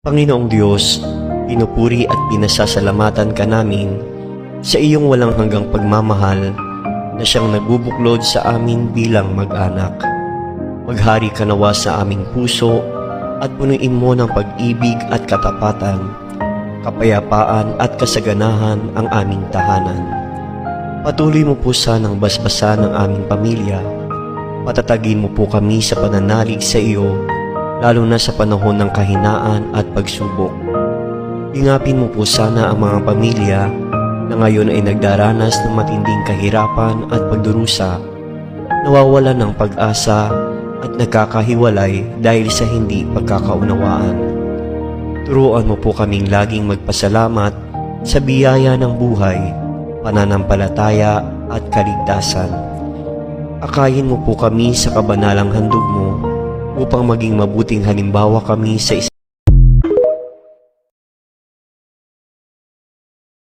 Panginoong Diyos, pinupuri at pinasasalamatan ka namin sa iyong walang hanggang pagmamahal na siyang nagbubuklod sa amin bilang mag-anak. Maghari ka nawa sa aming puso at punuin mo ng pag-ibig at katapatan, kapayapaan at kasaganahan ang aming tahanan. Patuloy mo po sanang basbasan ng aming pamilya. Patatagin mo po kami sa pananalig sa iyo, lalo na sa panahon ng kahinaan at pagsubok. Ingapin mo po sana ang mga pamilya na ngayon ay nagdaranas ng matinding kahirapan at pagdurusa, nawawalan ng pag-asa at nagkakahiwalay dahil sa hindi pagkakaunawaan. Turuan mo po kaming laging magpasalamat sa biyaya ng buhay, pananampalataya at kaligtasan. Akayin mo po kami sa kabanalang handog mo upang maging mabuting halimbawa kami sa isa't